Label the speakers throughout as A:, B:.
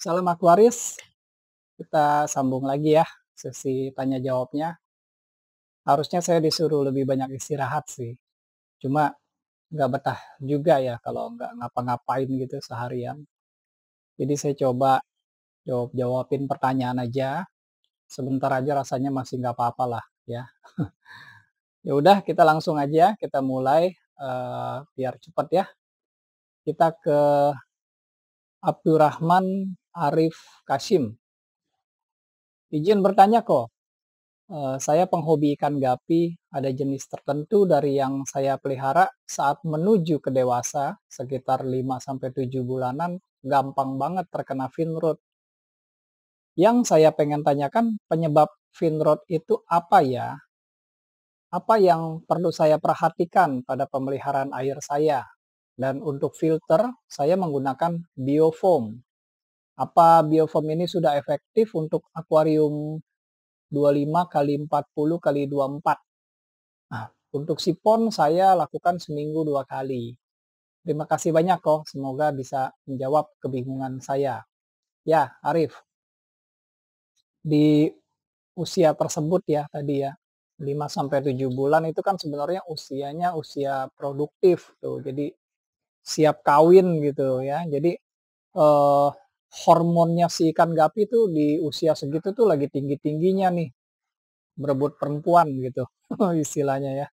A: Salam Aquarius, kita sambung lagi ya sesi tanya jawabnya. Harusnya saya disuruh lebih banyak istirahat sih, cuma nggak betah juga ya kalau nggak ngapa-ngapain gitu seharian. Jadi saya coba jawab-jawabin pertanyaan aja, sebentar aja rasanya masih nggak apa-apa lah ya. Ya udah kita langsung aja, kita mulai, biar cepat ya. Kita ke Abdurrahman Arif Kashim. Izin bertanya kok. Saya penghobi ikan gapi, ada jenis tertentu dari yang saya pelihara saat menuju ke dewasa, sekitar 5 sampai 7 bulanan, gampang banget terkena fin rot. Yang saya pengen tanyakan, penyebab fin rot itu apa ya? Apa yang perlu saya perhatikan pada pemeliharaan air saya? Dan untuk filter, saya menggunakan biofoam. Apa biofoam ini sudah efektif untuk akuarium 25 kali 40 kali 24? Nah, untuk sipon saya lakukan seminggu 2 kali. Terima kasih banyak kok, semoga bisa menjawab kebingungan saya. Ya, Arif, di usia tersebut ya tadi ya, 5 sampai 7 bulan itu kan sebenarnya usianya usia produktif tuh. Jadi siap kawin gitu ya. Jadi eh, hormonnya si ikan gapi tuh di usia segitu tuh lagi tinggi-tingginya nih, berebut perempuan gitu istilahnya ya.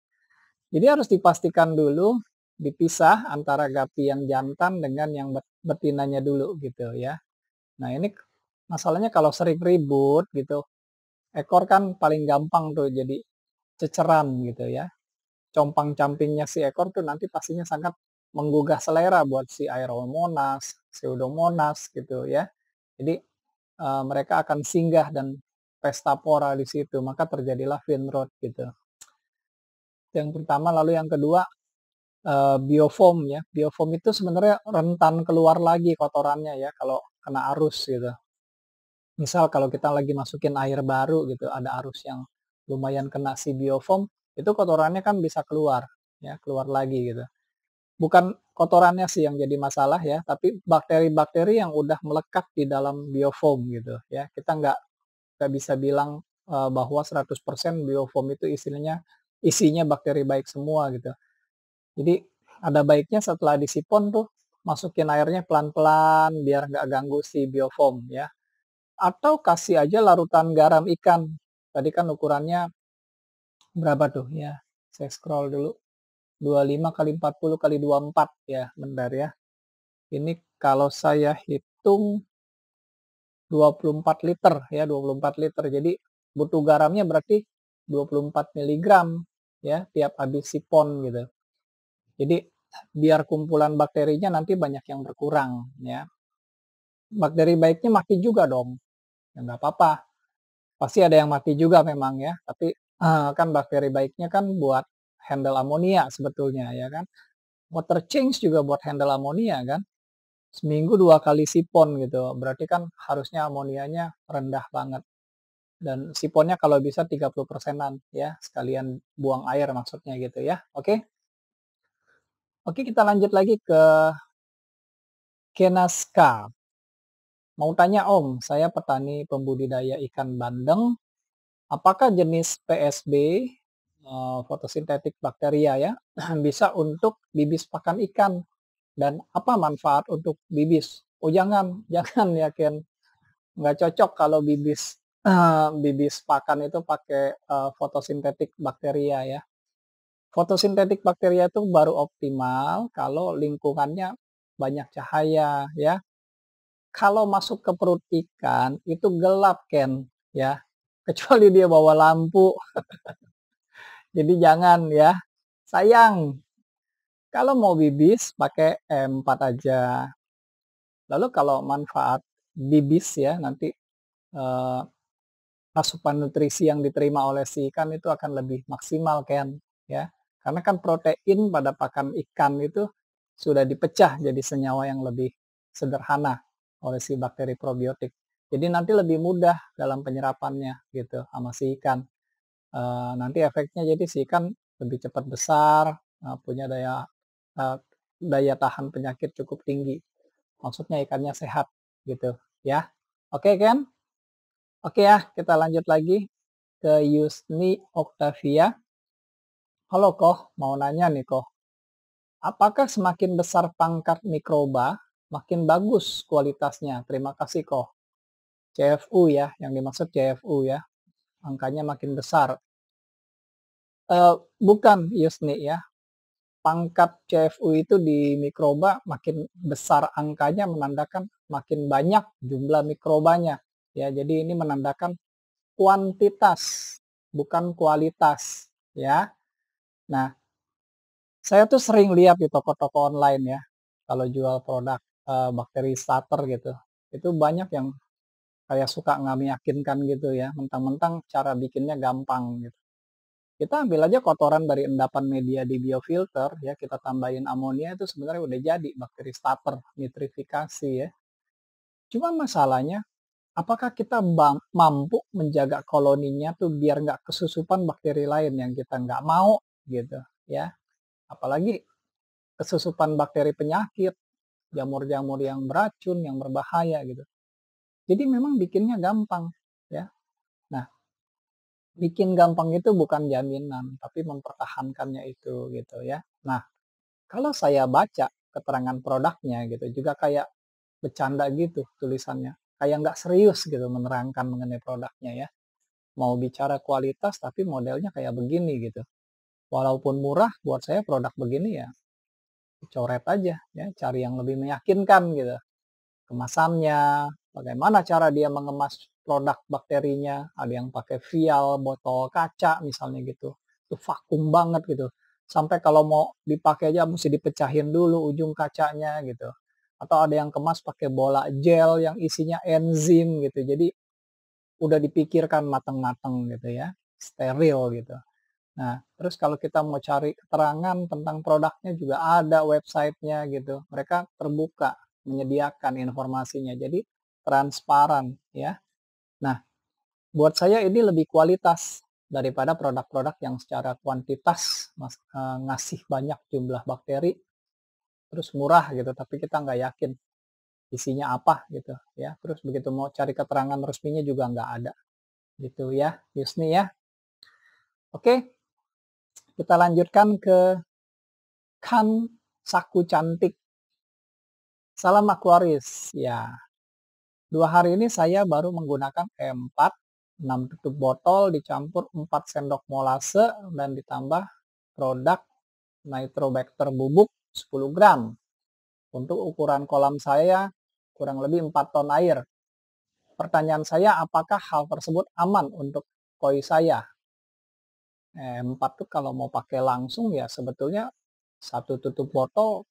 A: Jadi harus dipastikan dulu, dipisah antara gapi yang jantan dengan yang betinanya dulu gitu ya. Nah ini masalahnya kalau sering ribut gitu, ekor kan paling gampang tuh jadi ceceran gitu ya. Compang-campingnya si ekor tuh nanti pastinya sangat menggugah selera buat si Aeromonas, Pseudomonas gitu ya. Jadi mereka akan singgah dan pesta pora di situ, maka terjadilah fin rot gitu. Yang pertama, lalu yang kedua, biofoam ya. Biofoam itu sebenarnya rentan keluar lagi kotorannya ya kalau kena arus gitu. Misal kalau kita lagi masukin air baru gitu, ada arus yang lumayan kena si biofoam, itu kotorannya kan bisa keluar ya, keluar lagi gitu. Bukan kotorannya sih yang jadi masalah ya, tapi bakteri-bakteri yang udah melekat di dalam biofoam gitu ya. Kita nggak bisa bilang bahwa 100% biofoam itu isinya bakteri baik semua gitu. Jadi ada baiknya setelah disipon tuh masukin airnya pelan-pelan biar nggak ganggu si biofoam ya. Atau kasih aja larutan garam ikan. Tadi kan ukurannya berapa tuh ya? Saya scroll dulu. 25 kali 40 kali 24 ya, bentar ya. Ini kalau saya hitung 24 liter ya, 24 liter. Jadi butuh garamnya berarti 24 miligram ya tiap habis sipon gitu. Jadi biar kumpulan bakterinya nanti banyak yang berkurang ya. Bakteri baiknya mati juga dong. Ya nggak apa-apa. Pasti ada yang mati juga memang ya. Tapi kan bakteri baiknya kan buat handle amonia sebetulnya ya kan. Water change juga buat handle amonia kan. Seminggu 2 kali sipon gitu. Berarti kan harusnya amonianya rendah banget. Dan siponnya kalau bisa 30%-an ya. Sekalian buang air maksudnya gitu ya. Oke. Oke, kita lanjut lagi ke Kenaska. Mau tanya Om, saya petani pembudidaya ikan bandeng. Apakah jenis PSB, fotosintetik bakteria ya, bisa untuk bibis pakan ikan? Dan apa manfaat untuk bibis? Oh jangan, jangan ya Ken. Nggak cocok kalau bibis pakan itu pakai fotosintetik bakteria ya. Fotosintetik bakteria itu baru optimal kalau lingkungannya banyak cahaya ya. Kalau masuk ke perut ikan itu gelap Ken ya. Kecuali dia bawa lampu. Jadi jangan ya. Sayang. Kalau mau bibis pakai M4 aja. Lalu kalau manfaat bibis ya nanti eh, asupan nutrisi yang diterima oleh si ikan itu akan lebih maksimal Ken ya. Karena kan protein pada pakan ikan itu sudah dipecah jadi senyawa yang lebih sederhana oleh si bakteri probiotik. Jadi nanti lebih mudah dalam penyerapannya gitu sama si ikan. Nanti efeknya jadi si ikan lebih cepat besar, punya daya tahan penyakit cukup tinggi. Maksudnya ikannya sehat gitu. ya. Oke kan? Oke ya, kita lanjut lagi ke Yusni Oktavia. Halo Koh, mau nanya nih Koh, apakah semakin besar pangkat mikroba, makin bagus kualitasnya? Terima kasih Koh. CFU ya, yang dimaksud CFU ya, angkanya makin besar. Bukan Yusni ya, pangkat CFU itu di mikroba makin besar angkanya menandakan makin banyak jumlah mikrobanya. Ya, jadi ini menandakan kuantitas, bukan kualitas ya. Nah, saya tuh sering lihat di toko-toko online ya, kalau jual produk bakteri starter gitu. Itu banyak yang kayak suka nggak meyakinkan gitu ya, mentang-mentang cara bikinnya gampang gitu. Kita ambil aja kotoran dari endapan media di biofilter ya, kita tambahin amonia itu sebenarnya udah jadi bakteri starter, nitrifikasi ya. Cuma masalahnya, apakah kita mampu menjaga koloninya tuh biar nggak kesusupan bakteri lain yang kita nggak mau gitu ya. Apalagi kesusupan bakteri penyakit, jamur-jamur yang beracun, yang berbahaya gitu. Jadi memang bikinnya gampang ya. Nah, bikin gampang itu bukan jaminan, tapi mempertahankannya itu gitu ya. Nah, kalau saya baca keterangan produknya gitu, juga kayak bercanda gitu tulisannya. Kayak nggak serius gitu menerangkan mengenai produknya ya. Mau bicara kualitas tapi modelnya kayak begini gitu. Walaupun murah, buat saya produk begini ya coret aja ya, cari yang lebih meyakinkan gitu. Kemasannya, bagaimana cara dia mengemas produk bakterinya, ada yang pakai vial, botol kaca misalnya gitu. Itu vakum banget gitu. Sampai kalau mau dipakai aja mesti dipecahin dulu ujung kacanya gitu. Atau ada yang kemas pakai bola gel yang isinya enzim gitu. Jadi udah dipikirkan matang-matang gitu ya, steril gitu. Nah, terus kalau kita mau cari keterangan tentang produknya juga ada websitenya gitu. Mereka terbuka, menyediakan informasinya. Jadi transparan ya. Nah, buat saya ini lebih kualitas daripada produk-produk yang secara kuantitas ngasih banyak jumlah bakteri terus murah gitu tapi kita nggak yakin isinya apa gitu ya. Terus begitu mau cari keterangan resminya juga nggak ada gitu ya, Yusni ya. Oke, kita lanjutkan ke Kan Saku Cantik. Salam Aquarius. Ya, 2 hari ini saya baru menggunakan E4, 6 tutup botol dicampur 4 sendok molase dan ditambah produk Nitrobacter bubuk 10 gram. Untuk ukuran kolam saya kurang lebih 4 ton air. Pertanyaan saya, apakah hal tersebut aman untuk koi saya? E4 tuh kalau mau pakai langsung ya sebetulnya satu tutup botol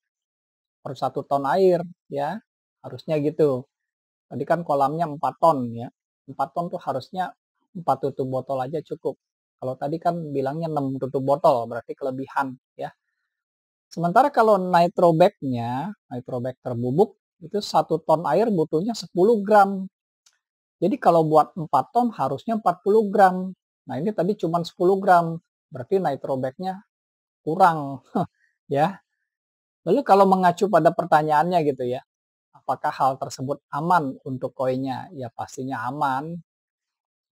A: per 1 ton air ya, harusnya gitu. Tadi kan kolamnya 4 ton ya, 4 ton tuh harusnya 4 tutup botol aja cukup. Kalau tadi kan bilangnya 6 tutup botol, berarti kelebihan ya. Sementara kalau nitrobag-nya, nitrobacter bubuk, itu 1 ton air butuhnya 10 gram. Jadi kalau buat 4 ton harusnya 40 gram. Nah ini tadi cuma 10 gram, berarti nitrobag-nya kurang ya. Lalu kalau mengacu pada pertanyaannya gitu ya, apakah hal tersebut aman untuk koinnya? Ya pastinya aman,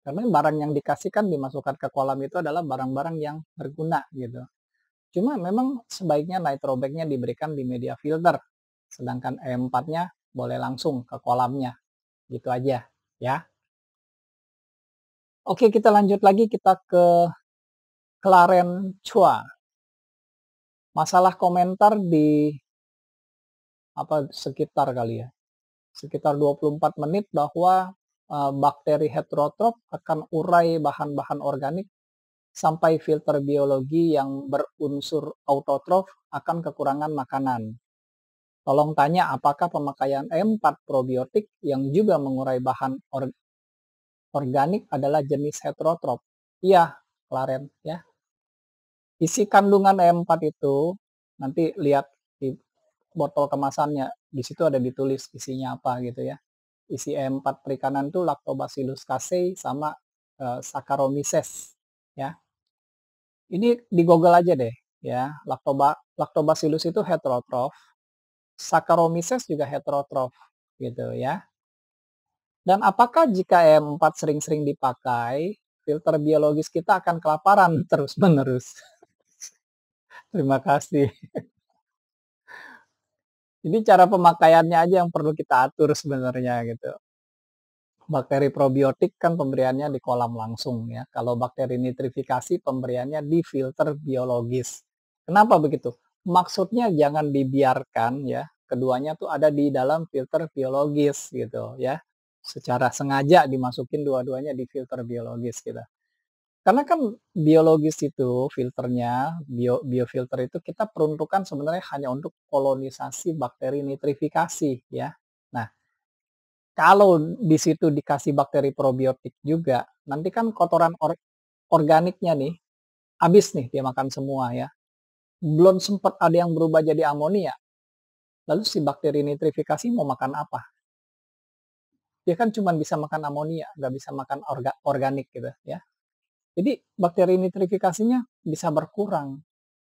A: karena barang yang dikasihkan dimasukkan ke kolam itu adalah barang-barang yang berguna gitu. Cuma memang sebaiknya nitrobag-nya diberikan di media filter, sedangkan E4-nya boleh langsung ke kolamnya. Gitu aja ya. Oke, kita lanjut lagi, kita ke Claren Chua. Masalah komentar di sekitar kali ya, sekitar 24 menit bahwa bakteri heterotrof akan urai bahan-bahan organik sampai filter biologi yang berunsur autotrof akan kekurangan makanan. Tolong tanya apakah pemakaian E4 probiotik yang juga mengurai bahan organik adalah jenis heterotrof. Iya, Claren ya. Isi kandungan E4 itu nanti lihat di botol kemasannya, di situ ada ditulis isinya apa gitu ya. Isi E4 perikanan tuh Lactobacillus casei sama Saccharomyces ya. Ini di Google aja deh ya. Lactobacillus itu heterotrof, Saccharomyces juga heterotrof gitu ya. Dan apakah jika M4 sering-sering dipakai, filter biologis kita akan kelaparan terus-menerus? Terima kasih. Jadi cara pemakaiannya aja yang perlu kita atur sebenarnya gitu. Bakteri probiotik kan pemberiannya di kolam langsung ya. Kalau bakteri nitrifikasi pemberiannya di filter biologis. Kenapa begitu? Maksudnya jangan dibiarkan ya, keduanya tuh ada di dalam filter biologis gitu ya. Secara sengaja dimasukin dua-duanya di filter biologis gitu. Karena kan biologis itu filternya, biofilter itu kita peruntukan sebenarnya hanya untuk kolonisasi bakteri nitrifikasi ya. Nah, kalau di situ dikasih bakteri probiotik juga, nanti kan kotoran organiknya nih, habis nih dia makan semua ya. Belum sempat ada yang berubah jadi amonia, lalu si bakteri nitrifikasi mau makan apa? Dia kan cuma bisa makan amonia, nggak bisa makan organik gitu ya. Jadi bakteri nitrifikasinya bisa berkurang,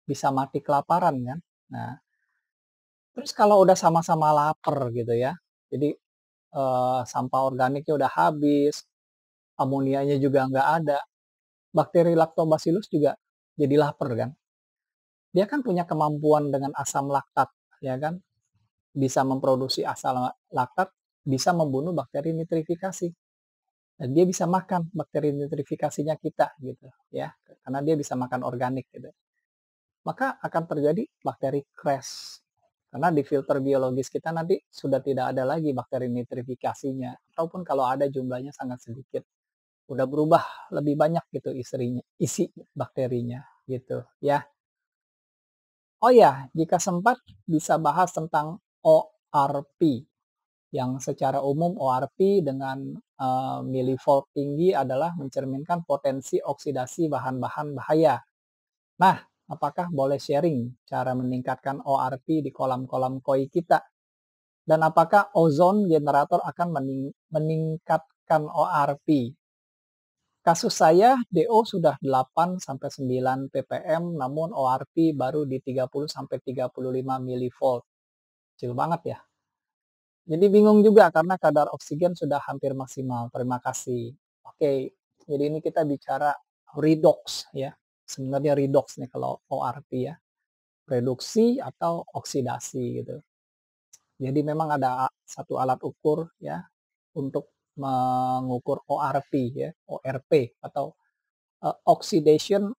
A: bisa mati kelaparan kan. Nah, terus kalau udah sama-sama lapar gitu ya, jadi sampah organiknya udah habis, amonianya juga nggak ada, bakteri Lactobacillus juga jadi lapar kan. Dia kan punya kemampuan dengan asam laktat, ya kan? Bisa memproduksi asam laktat, bisa membunuh bakteri nitrifikasi. Dan dia bisa makan bakteri nitrifikasinya kita gitu, ya. Karena dia bisa makan organik gitu. Maka akan terjadi bakteri crash. Karena di filter biologis kita nanti sudah tidak ada lagi bakteri nitrifikasinya. Ataupun kalau ada jumlahnya sangat sedikit. Udah berubah lebih banyak gitu isi bakterinya gitu ya. Oh ya, jika sempat bisa bahas tentang ORP, yang secara umum ORP dengan milivolt tinggi adalah mencerminkan potensi oksidasi bahan-bahan bahaya. Nah, apakah boleh sharing cara meningkatkan ORP di kolam-kolam koi kita? Dan apakah ozon generator akan meningkatkan ORP? Kasus saya DO sudah 8 sampai 9 ppm namun ORP baru di 30 sampai 35 milivolt. Kecil banget ya. Jadi bingung juga karena kadar oksigen sudah hampir maksimal. Terima kasih. Oke, jadi ini kita bicara redox ya. Sebenarnya redox nih kalau ORP ya. Reduksi atau oksidasi gitu. Jadi memang ada satu alat ukur ya untuk mengukur ORP ya, ORP atau oxidation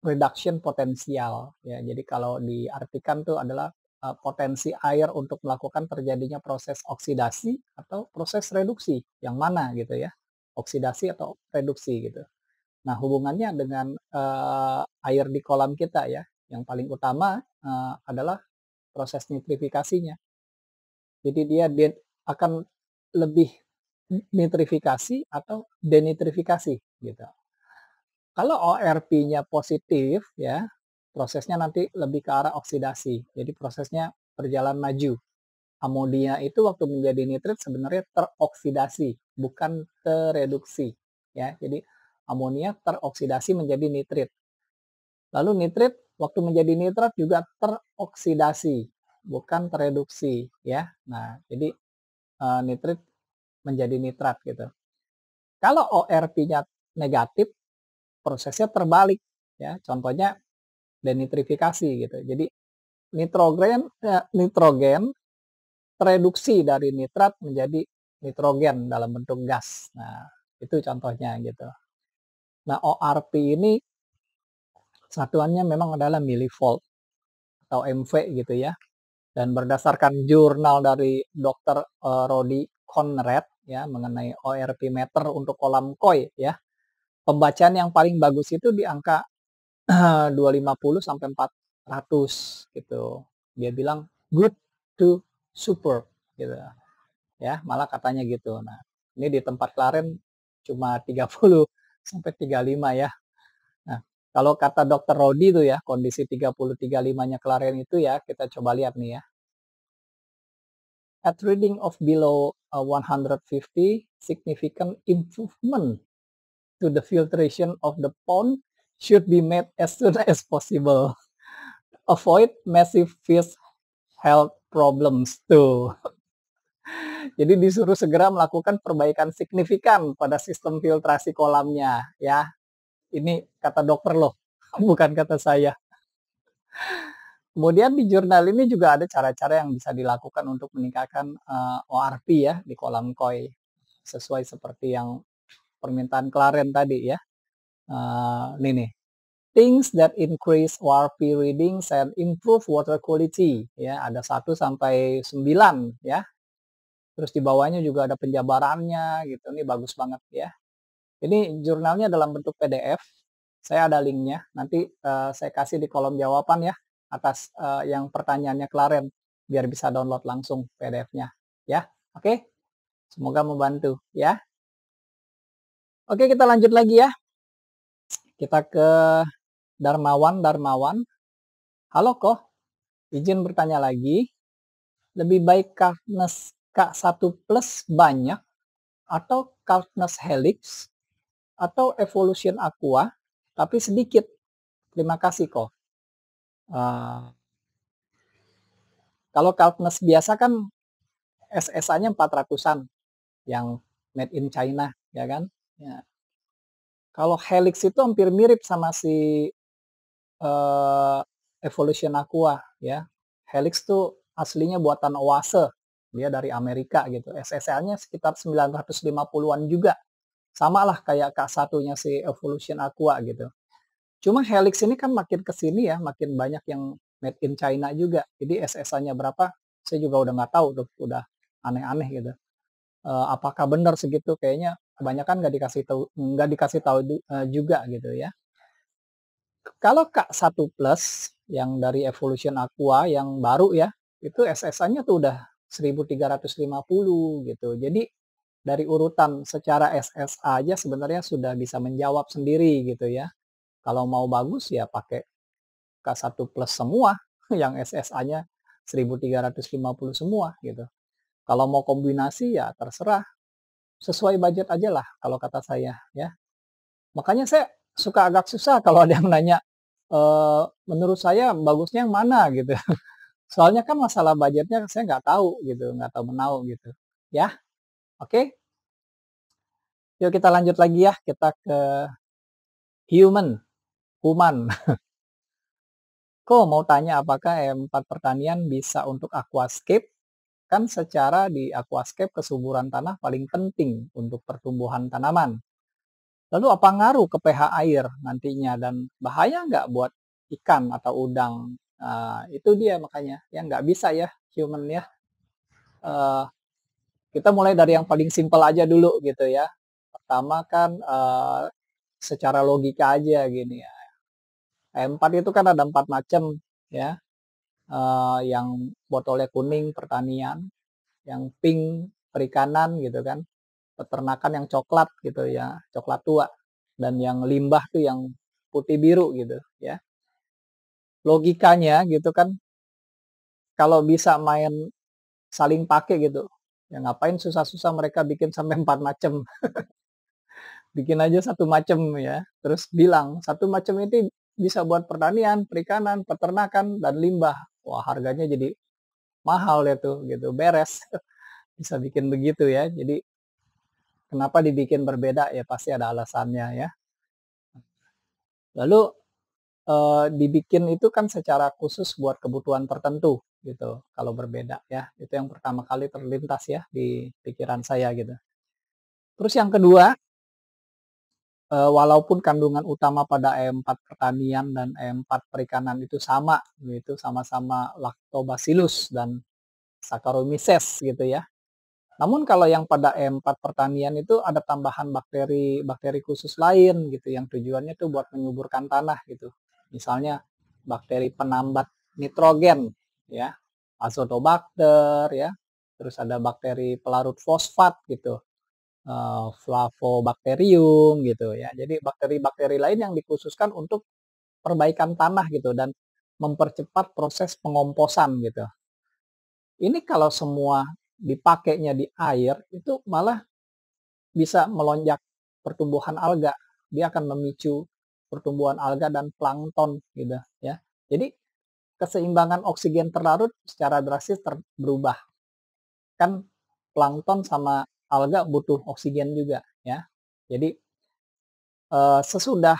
A: reduction potensial ya. Jadi kalau diartikan tuh adalah potensi air untuk melakukan terjadinya proses oksidasi atau proses reduksi. Yang mana gitu ya? Oksidasi atau reduksi gitu. Nah, hubungannya dengan air di kolam kita ya. Yang paling utama adalah proses nitrifikasinya. Jadi dia akan lebih nitrifikasi atau denitrifikasi gitu. Kalau ORP-nya positif ya, prosesnya nanti lebih ke arah oksidasi. Jadi prosesnya berjalan maju. Amonia itu waktu menjadi nitrit sebenarnya teroksidasi, bukan tereduksi. Ya, jadi amonia teroksidasi menjadi nitrit. Lalu nitrit waktu menjadi nitrat juga teroksidasi, bukan tereduksi. Ya, nah jadi nitrit menjadi nitrat gitu. Kalau ORP-nya negatif, prosesnya terbalik. Ya, contohnya denitrifikasi gitu. Jadi nitrogen tereduksi dari nitrat menjadi nitrogen dalam bentuk gas. Nah, itu contohnya gitu. Nah, ORP ini satuannya memang adalah milivolt atau MV gitu ya. Dan berdasarkan jurnal dari Dr. Rodi Conrad ya mengenai ORP meter untuk kolam koi ya. Pembacaan yang paling bagus itu di angka 250 sampai 400 gitu. Dia bilang good to super gitu. Ya, malah katanya gitu. Nah, ini di tempat Klaren cuma 30 sampai 35 ya. Nah, kalau kata dokter Rodi itu ya, kondisi 30 35-nya Klaren itu ya, kita coba lihat nih ya. At reading of below 150, significant improvement to the filtration of the pond should be made as soon as possible. Avoid massive fish health problems tuh. Jadi disuruh segera melakukan perbaikan signifikan pada sistem filtrasi kolamnya, ya. Ini kata dokter loh, bukan kata saya. Kemudian di jurnal ini juga ada cara-cara yang bisa dilakukan untuk meningkatkan, ORP ya di kolam koi, sesuai seperti yang permintaan Claren tadi ya. Ini nih, things that increase ORP readings and improve water quality ya, ada 1 sampai 9 ya. Terus di bawahnya juga ada penjabarannya gitu, ini bagus banget ya. Ini jurnalnya dalam bentuk PDF, saya ada linknya, nanti, saya kasih di kolom jawaban ya, atas, yang pertanyaannya Claren, biar bisa download langsung PDF-nya, ya. Oke, semoga membantu, ya. Oke, kita lanjut lagi ya, kita ke Darmawan. Darmawan, "Halo Koh, izin bertanya lagi, lebih baik Caithness K1+ banyak atau Caithness Helix atau Evolution Aqua tapi sedikit? Terima kasih Koh." Eee, kalau Caithness biasa kan SSA-nya 400-an yang made in China, ya kan? Ya. Kalau Helix itu hampir mirip sama si, eee, Evolution Aqua ya. Helix tuh aslinya buatan Oase, dia dari Amerika gitu. SSA-nya sekitar 950-an juga. Samalah kayak K1-nya si Evolution Aqua gitu. Cuma Helix ini kan makin ke sini ya, makin banyak yang made in China juga. Jadi SSA-nya berapa, saya juga udah nggak tahu tuh, udah aneh-aneh gitu. Apakah benar segitu? Kayaknya kebanyakan nggak dikasih tahu juga gitu ya. Kalau K1+ yang dari Evolution Aqua yang baru ya, itu SSA-nya tuh udah 1.350 gitu. Jadi dari urutan secara SSA aja sebenarnya sudah bisa menjawab sendiri gitu ya. Kalau mau bagus ya pakai K1+ semua yang SSA-nya 1.350 semua gitu. Kalau mau kombinasi ya terserah, sesuai budget aja lah kalau kata saya ya. Makanya saya suka agak susah kalau ada yang nanya, menurut saya bagusnya yang mana gitu. Soalnya kan masalah budgetnya saya nggak tahu gitu, nggak tahu menau gitu. Ya, oke. Yuk kita lanjut lagi ya, kita ke kuman. Kok mau tanya apakah M4 pertanian bisa untuk aquascape? Kan secara di aquascape kesuburan tanah paling penting untuk pertumbuhan tanaman. Lalu apa ngaruh ke pH air nantinya dan bahaya nggak buat ikan atau udang? Itu dia makanya, ya nggak bisa ya human ya. Eee, kita mulai dari yang paling simpel aja dulu gitu ya. Pertama kan, secara logika aja gini ya, M4 itu kan ada 4 macam ya, yang botolnya kuning pertanian, yang pink perikanan gitu kan, peternakan yang coklat gitu ya, coklat tua, dan yang limbah tuh yang putih biru gitu ya. Logikanya gitu kan, kalau bisa main saling pakai gitu, ya ngapain susah-susah mereka bikin sampai 4 macam, bikin aja 1 macam ya, terus bilang 1 macam ini bisa buat pertanian, perikanan, peternakan, dan limbah. Wah harganya jadi mahal ya tuh gitu, beres. Bisa bikin begitu ya, jadi kenapa dibikin berbeda ya pasti ada alasannya ya. Lalu, dibikin itu kan secara khusus buat kebutuhan tertentu gitu, kalau berbeda ya. Itu yang pertama kali terlintas ya di pikiran saya gitu. Terus yang kedua, walaupun kandungan utama pada E4 pertanian dan E4 perikanan itu sama, yaitu sama-sama Lactobacillus dan Saccharomyces gitu ya. Namun kalau yang pada E4 pertanian itu ada tambahan bakteri-bakteri khusus lain gitu yang tujuannya tuh buat menyuburkan tanah gitu. Misalnya bakteri penambat nitrogen ya, Azotobacter ya. Terus ada bakteri pelarut fosfat gitu, Flavobacterium gitu ya. Jadi bakteri-bakteri lain yang dikhususkan untuk perbaikan tanah gitu dan mempercepat proses pengomposan gitu. Ini kalau semua dipakainya di air, itu malah bisa melonjak pertumbuhan alga. Dia akan memicu pertumbuhan alga dan plankton gitu ya. Jadi keseimbangan oksigen terlarut secara drastis berubah. Kan plankton sama alga butuh oksigen juga ya. Jadi, sesudah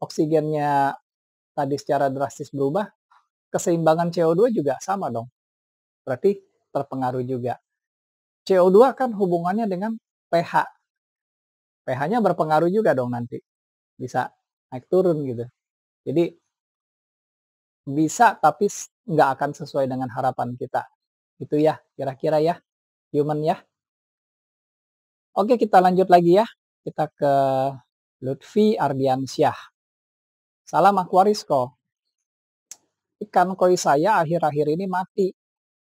A: oksigennya tadi secara drastis berubah, keseimbangan CO2 juga sama dong, berarti terpengaruh juga. CO2 kan hubungannya dengan pH, pH-nya berpengaruh juga dong nanti, bisa naik turun gitu. Jadi bisa tapi nggak akan sesuai dengan harapan kita. Itu ya kira-kira ya, human ya. Oke kita lanjut lagi ya, kita ke Lutfi Ardiansyah. Salam Aquarius kok. Ikan koi saya akhir-akhir ini mati,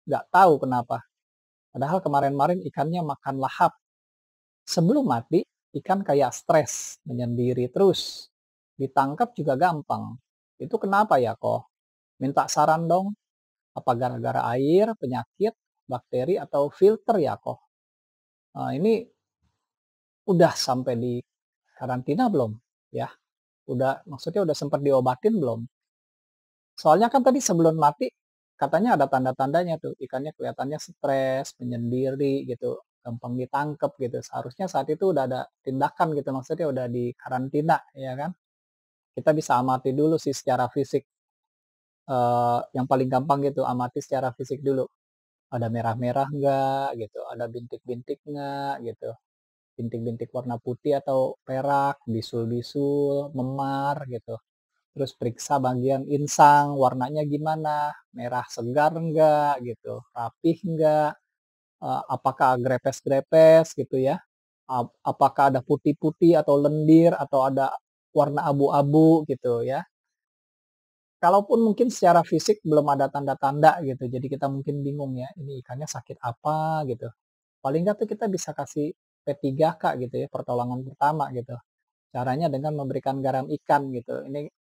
A: nggak tahu kenapa. Padahal kemarin-kemarin ikannya makan lahap. Sebelum mati, ikan kayak stres, menyendiri terus. Ditangkap juga gampang. Itu kenapa ya kok? Minta saran dong. Apa gara-gara air, penyakit, bakteri, atau filter ya kok? Nah, ini udah sampai di karantina belum? Ya, maksudnya udah sempat diobatin belum? Soalnya kan tadi sebelum mati katanya ada tanda-tandanya tuh, ikannya kelihatannya stres, menyendiri gitu, gampang ditangkap gitu. Seharusnya saat itu udah ada tindakan gitu, maksudnya udah di karantina ya kan. Kita bisa amati dulu sih secara fisik, yang paling gampang gitu amati secara fisik dulu. Ada merah-merah nggak gitu, ada bintik-bintik nggak gitu, bintik-bintik warna putih atau perak, bisul-bisul, memar gitu. Terus periksa bagian insang, warnanya gimana, merah segar enggak gitu, rapih enggak, apakah grepes-grepes gitu ya, apakah ada putih-putih atau lendir atau ada warna abu-abu gitu ya. Kalaupun mungkin secara fisik belum ada tanda-tanda gitu, jadi kita mungkin bingung ya, ini ikannya sakit apa gitu. Paling nggak tuh kita bisa kasih P3K gitu ya, pertolongan pertama gitu. Caranya dengan memberikan garam ikan gitu.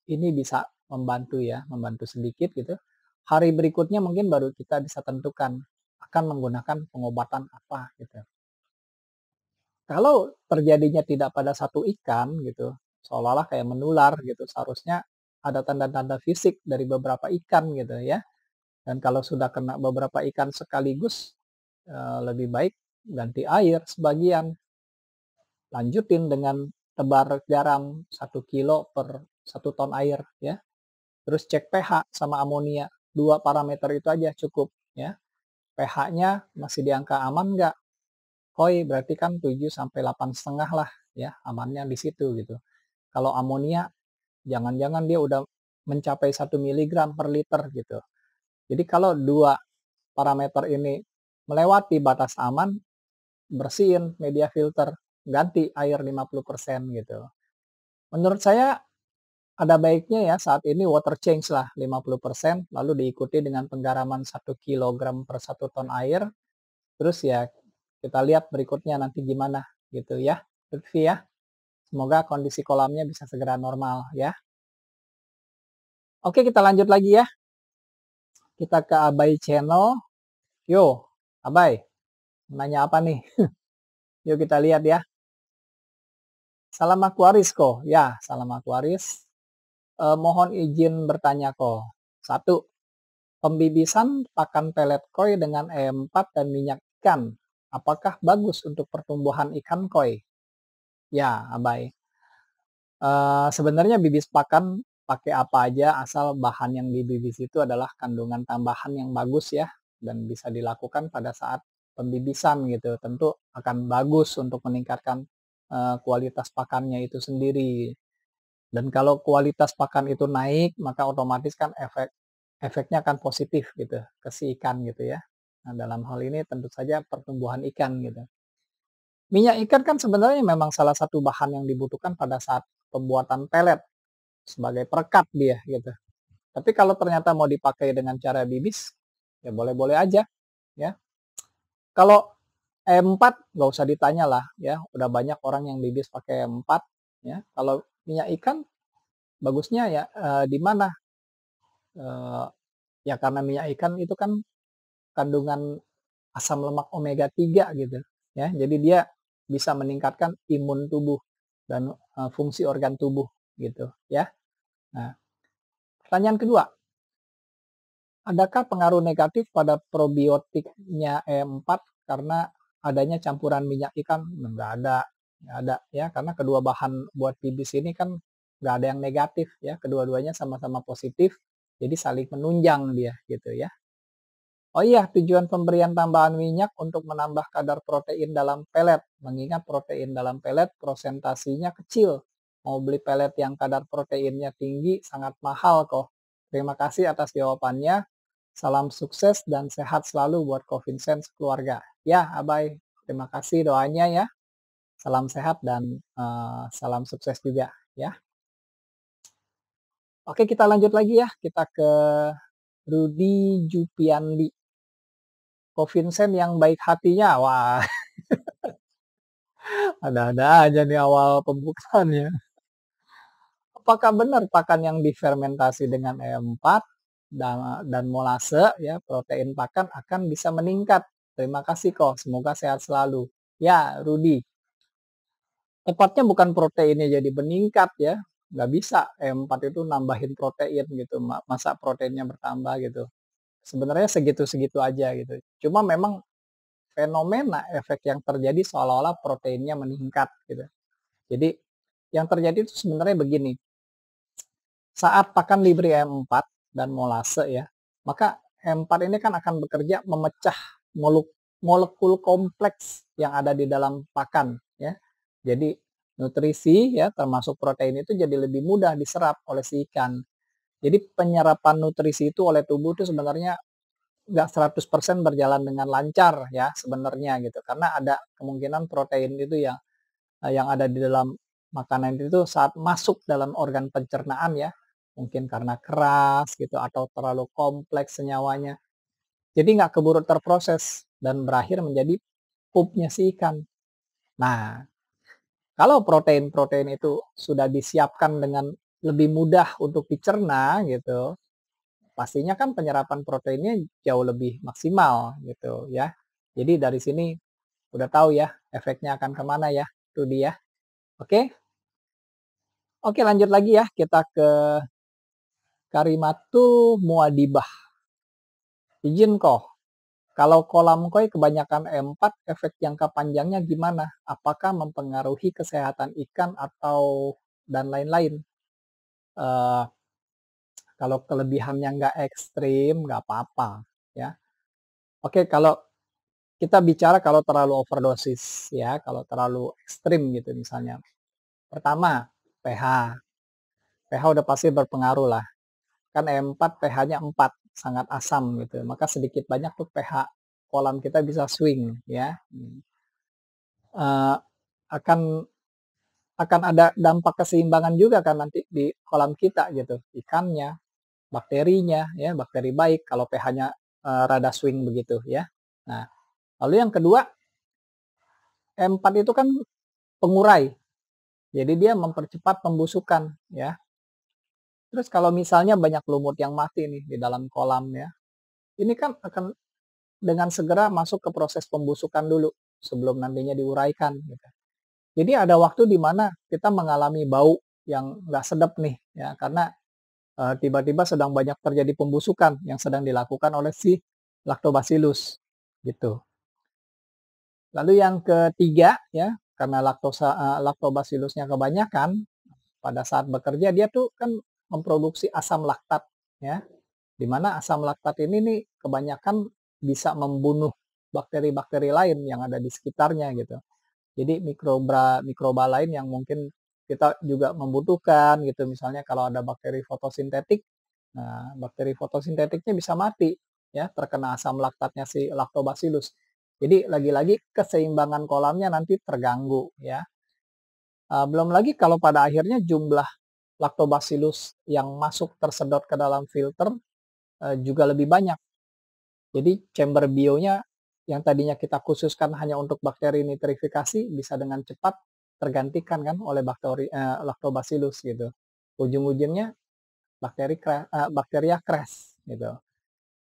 A: Ini bisa membantu ya, membantu sedikit gitu. Hari berikutnya mungkin baru kita bisa tentukan akan menggunakan pengobatan apa gitu. Kalau terjadinya tidak pada satu ikan gitu, seolah-olah kayak menular gitu, seharusnya ada tanda-tanda fisik dari beberapa ikan gitu ya. Dan kalau sudah kena beberapa ikan sekaligus, lebih baik ganti air sebagian, lanjutin dengan tebar garam 1 kilo per 1 ton air ya. Terus cek pH sama amonia, 2 parameter itu aja cukup ya. pH-nya masih di angka aman nggak? Koi berarti kan 7 sampai 8,5 lah ya, amannya di situ gitu. Kalau amonia jangan-jangan dia udah mencapai 1 miligram per liter gitu. Jadi kalau 2 parameter ini melewati batas aman, bersihin media filter, ganti air 50% gitu. Menurut saya ada baiknya ya saat ini water change lah 50%, lalu diikuti dengan penggaraman 1 kilogram per 1 ton air. Terus ya kita lihat berikutnya nanti gimana gitu ya, Lutfi ya. Semoga kondisi kolamnya bisa segera normal ya. Oke kita lanjut lagi ya. Kita ke Abai Channel. Yo, Abai, nanya apa nih? Yuk kita lihat ya. Salam Aquarius kok. Ya, salam Aquarius. Mohon izin bertanya kok. Satu, pembibisan pakan pelet koi dengan E4 dan minyak ikan, apakah bagus untuk pertumbuhan ikan koi? Ya, Abai. Sebenarnya bibis pakan pakai apa aja asal bahan yang dibibis itu adalah kandungan tambahan yang bagus ya dan bisa dilakukan pada saat pembibisan gitu. Tentu akan bagus untuk meningkatkan kualitas pakannya itu sendiri. Dan kalau kualitas pakan itu naik, maka otomatis kan efeknya akan positif gitu ke si ikan gitu ya. Nah, dalam hal ini tentu saja pertumbuhan ikan gitu. Minyak ikan kan sebenarnya memang salah satu bahan yang dibutuhkan pada saat pembuatan pelet sebagai perekat dia gitu. Tapi kalau ternyata mau dipakai dengan cara bibis, ya boleh-boleh aja ya. Kalau E4 nggak usah ditanya lah ya, udah banyak orang yang bibis pakai E4 ya. Kalau minyak ikan bagusnya ya di mana? Eh, Ya karena minyak ikan itu kan kandungan asam lemak omega 3 gitu ya. Jadi dia bisa meningkatkan imun tubuh dan fungsi organ tubuh gitu ya. Nah, pertanyaan kedua, adakah pengaruh negatif pada probiotiknya E4 karena adanya campuran minyak ikan? Nggak ada ya, karena kedua bahan buat bibis ini kan nggak ada yang negatif ya, kedua-duanya sama-sama positif, jadi saling menunjang dia gitu ya. Oh iya, tujuan pemberian tambahan minyak untuk menambah kadar protein dalam pelet. Mengingat protein dalam pelet prosentasinya kecil. Mau beli pelet yang kadar proteinnya tinggi sangat mahal kok. Terima kasih atas jawabannya. Salam sukses dan sehat selalu buat Ko Vincent sekeluarga. Ya, Abai. Terima kasih doanya ya. Salam sehat dan salam sukses juga ya. Oke, kita lanjut lagi ya. Kita ke Rudi Jupiandi. Ko Vincent yang baik hatinya. Wah, ada-ada aja nih awal pembukaannya. Apakah benar pakan yang difermentasi dengan E4 dan molase ya, protein pakan akan bisa meningkat? Terima kasih kok, semoga sehat selalu. Ya, Rudi, tepatnya bukan proteinnya jadi meningkat ya. Nggak bisa E4 itu nambahin protein gitu, masa proteinnya bertambah gitu. Sebenarnya segitu-segitu aja gitu. Cuma memang fenomena efek yang terjadi seolah-olah proteinnya meningkat gitu. Jadi yang terjadi itu sebenarnya begini, saat pakan diberi E4 dan molase ya, maka E4 ini kan akan bekerja memecah molekul kompleks yang ada di dalam pakan ya. Jadi nutrisi ya termasuk protein itu jadi lebih mudah diserap oleh si ikan. Jadi penyerapan nutrisi itu oleh tubuh itu sebenarnya nggak 100% berjalan dengan lancar ya sebenarnya gitu. Karena ada kemungkinan protein itu yang ada di dalam makanan itu saat masuk dalam organ pencernaan ya, mungkin karena keras gitu atau terlalu kompleks senyawanya. Jadi nggak keburu terproses dan berakhir menjadi pupnya si ikan. Nah, kalau protein-protein itu sudah disiapkan dengan lebih mudah untuk dicerna gitu, pastinya kan penyerapan proteinnya jauh lebih maksimal gitu ya. Jadi dari sini udah tahu ya efeknya akan kemana ya, Rudi ya. Oke, oke lanjut lagi ya kita ke Karimatu Muadibah. Izin kok, kalau kolam koi kebanyakan E4, efek jangka panjangnya gimana? Apakah mempengaruhi kesehatan ikan atau dan lain-lain? Uh, Kalau kelebihannya nggak ekstrim, nggak apa-apa ya. Oke, kalau kita bicara kalau terlalu overdosis ya, kalau terlalu ekstrim gitu misalnya. Pertama, pH. pH udah pasti berpengaruh lah. Kan E4 pH-nya 4, sangat asam gitu. Maka sedikit banyak tuh pH kolam kita bisa swing ya. Uh, akan akan ada dampak keseimbangan juga kan nanti di kolam kita gitu. Ikannya, bakterinya ya, bakteri baik kalau pH-nya rada swing begitu ya. Nah, lalu yang kedua, E4 itu kan pengurai. Jadi dia mempercepat pembusukan ya. Terus kalau misalnya banyak lumut yang mati nih di dalam kolam ya. Ini kan akan dengan segera masuk ke proses pembusukan dulu sebelum nantinya diuraikan gitu. Jadi ada waktu di mana kita mengalami bau yang nggak sedap nih ya karena tiba-tiba sedang banyak terjadi pembusukan yang sedang dilakukan oleh si Lactobacillus gitu. Lalu yang ketiga ya karena Lactobacillusnya kebanyakan pada saat bekerja dia tuh kan memproduksi asam laktat ya. Di mana asam laktat ini nih kebanyakan bisa membunuh bakteri-bakteri lain yang ada di sekitarnya gitu. Jadi mikroba lain yang mungkin kita juga membutuhkan gitu. Misalnya kalau ada bakteri fotosintetik, nah bakteri fotosintetiknya bisa mati ya terkena asam laktatnya si Lactobacillus. Jadi lagi-lagi keseimbangan kolamnya nanti terganggu ya. Belum lagi kalau pada akhirnya jumlah Lactobacillus yang masuk tersedot ke dalam filter juga lebih banyak. Jadi chamber bionya yang tadinya kita khususkan hanya untuk bakteri nitrifikasi bisa dengan cepat tergantikan kan oleh Lactobacillus gitu. Ujung-ujungnya bakteria crash gitu.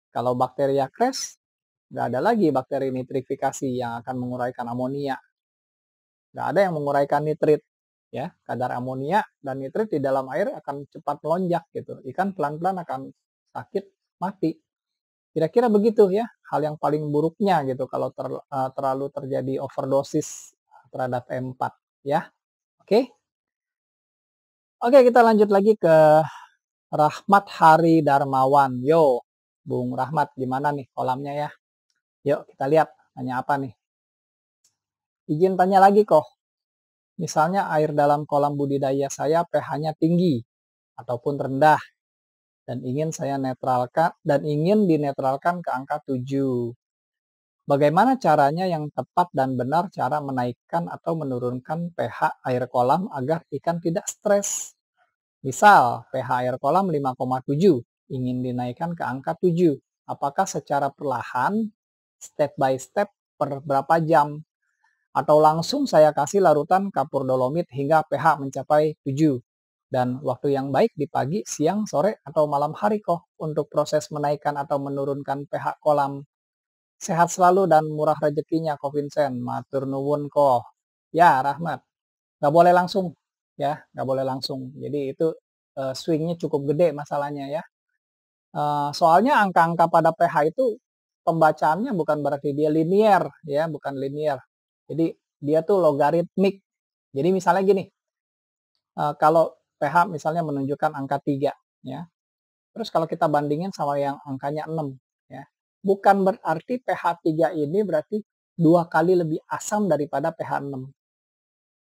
A: Kalau bakteria crash, nggak ada lagi bakteri nitrifikasi yang akan menguraikan amonia. Nggak ada yang menguraikan nitrit. Ya, kadar amonia dan nitrit di dalam air akan cepat melonjak gitu. Ikan pelan-pelan akan sakit, mati. Kira-kira begitu ya, hal yang paling buruknya gitu kalau terlalu terjadi overdosis terhadap M4 ya. Oke? Oke, kita lanjut lagi ke Rahmat Hari Darmawan. Yo, Bung Rahmat gimana nih kolamnya ya? Yuk kita lihat tanya apa nih. Izin tanya lagi kok. Misalnya air dalam kolam budidaya saya pH-nya tinggi ataupun rendah dan ingin dinetralkan ke angka 7. Bagaimana caranya yang tepat dan benar cara menaikkan atau menurunkan pH air kolam agar ikan tidak stres? Misal pH air kolam 5,7 ingin dinaikkan ke angka 7. Apakah secara perlahan, step by step per berapa jam? Atau langsung saya kasih larutan kapur dolomit hingga pH mencapai 7. Dan waktu yang baik di pagi, siang, sore, atau malam hari kok untuk proses menaikkan atau menurunkan pH kolam. Sehat selalu dan murah rezekinya ko Vincent. Matur nuwun ko. Ya Rahmat, nggak boleh langsung ya, nggak boleh langsung. Jadi itu swingnya cukup gede masalahnya ya. Soalnya angka-angka pada pH itu pembacaannya bukan berarti dia linier ya, bukan linier. Jadi dia tuh logaritmik. Jadi misalnya gini, kalau pH misalnya menunjukkan angka 3 ya. Terus kalau kita bandingin sama yang angkanya 6 ya. Bukan berarti pH 3 ini berarti 2 kali lebih asam daripada pH 6.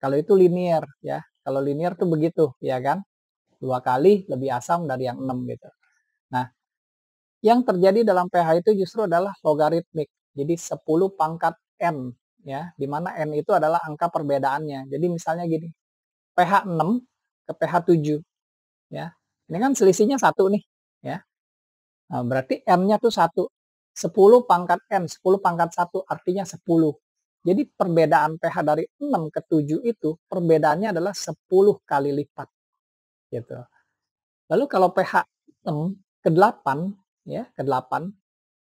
A: Kalau itu linier ya. Kalau linier tuh begitu ya kan. 2 kali lebih asam dari yang 6 gitu. Nah, yang terjadi dalam pH itu justru adalah logaritmik. Jadi 10 pangkat N ya, di mana N itu adalah angka perbedaannya. Jadi misalnya gini, pH 6 ke pH 7 ya. Ini kan selisihnya 1 nih ya. Nah, berarti N-nya tuh 1. 10 pangkat N, 10 pangkat 1 artinya 10. Jadi perbedaan pH dari 6 ke 7 itu perbedaannya adalah 10 kali lipat gitu. Lalu kalau pH 6 ke 8 ya, ke 8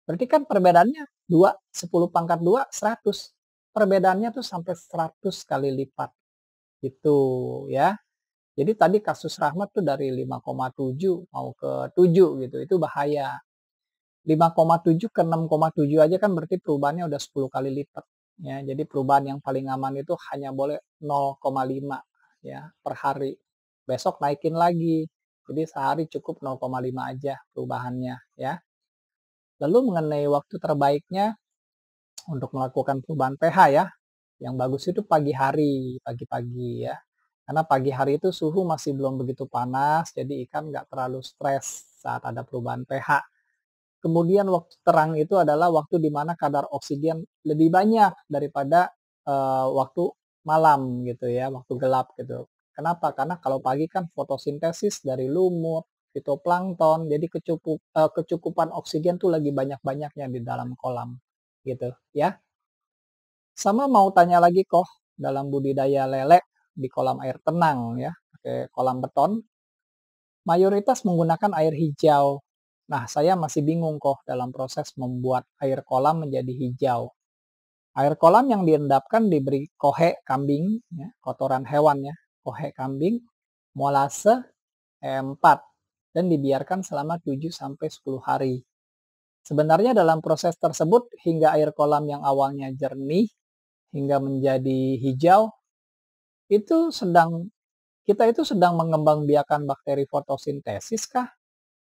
A: berarti kan perbedaannya 2, 10 pangkat 2, 100. Perbedaannya tuh sampai 100 kali lipat. Gitu ya. Jadi tadi kasus Rahmat tuh dari 5,7 mau ke 7 gitu. Itu bahaya. 5,7 ke 6,7 aja kan berarti perubahannya udah 10 kali lipat. Ya, jadi perubahan yang paling aman itu hanya boleh 0,5 ya per hari. Besok naikin lagi. Jadi sehari cukup 0,5 aja perubahannya ya. Lalu mengenai waktu terbaiknya untuk melakukan perubahan pH ya. Yang bagus itu pagi hari, pagi-pagi ya. Karena pagi hari itu suhu masih belum begitu panas, jadi ikan nggak terlalu stres saat ada perubahan pH. Kemudian waktu terang itu adalah waktu di mana kadar oksigen lebih banyak daripada waktu malam gitu ya, waktu gelap gitu. Kenapa? Karena kalau pagi kan fotosintesis dari lumut, fitoplankton, jadi kecukupan oksigen tuh lagi banyak-banyaknya di dalam kolam gitu ya. Sama mau tanya lagi kok dalam budidaya lele di kolam air tenang ya, pakai kolam beton, mayoritas menggunakan air hijau. Nah, saya masih bingung kok dalam proses membuat air kolam menjadi hijau. Air kolam yang diendapkan diberi kohe kambing, ya, kotoran hewan ya, kohe kambing, molase, E4, dan dibiarkan selama 7-10 hari. Sebenarnya dalam proses tersebut hingga air kolam yang awalnya jernih hingga menjadi hijau itu kita itu sedang mengembangbiakan bakteri fotosintesis kah?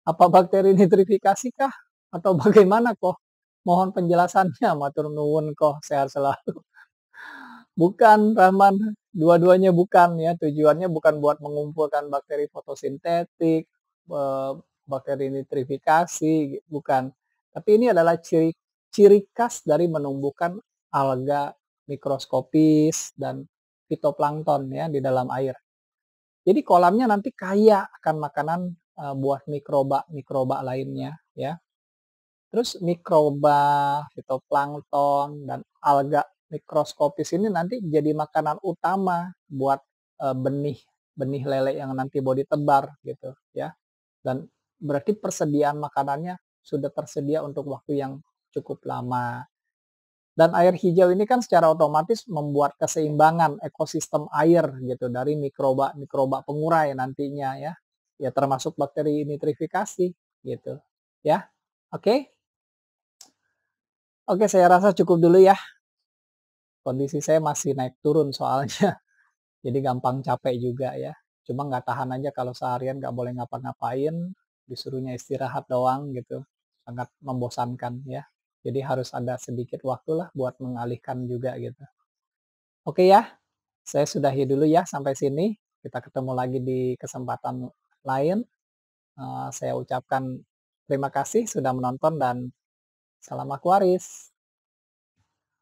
A: Apa bakteri nitrifikasi kah? Atau bagaimana kok? Mohon penjelasannya, matur nuwun kok, sehat selalu. Bukan Rahman, dua-duanya bukan ya. Tujuannya bukan buat mengumpulkan bakteri fotosintetik, bakteri nitrifikasi, bukan. Tapi ini adalah ciri khas dari menumbuhkan alga mikroskopis dan fitoplankton ya di dalam air. Jadi kolamnya nanti kaya akan makanan buah mikroba lainnya ya. Terus mikroba, fitoplankton dan alga mikroskopis ini nanti jadi makanan utama buat benih lele yang nanti mau ditebar gitu ya. Dan berarti persediaan makanannya sudah tersedia untuk waktu yang cukup lama. Dan air hijau ini kan secara otomatis membuat keseimbangan ekosistem air gitu dari mikroba pengurai nantinya ya. Ya termasuk bakteri nitrifikasi gitu. Ya. Oke? Oke, saya rasa cukup dulu ya. Kondisi saya masih naik turun soalnya, jadi gampang capek juga ya. Cuma nggak tahan aja kalau seharian nggak boleh ngapa-ngapain, disuruhnya istirahat doang gitu, sangat membosankan ya. Jadi harus ada sedikit waktulah buat mengalihkan juga gitu. Oke ya, saya sudahi dulu ya sampai sini, kita ketemu lagi di kesempatan lain. Saya ucapkan terima kasih sudah menonton dan salam Aquarius.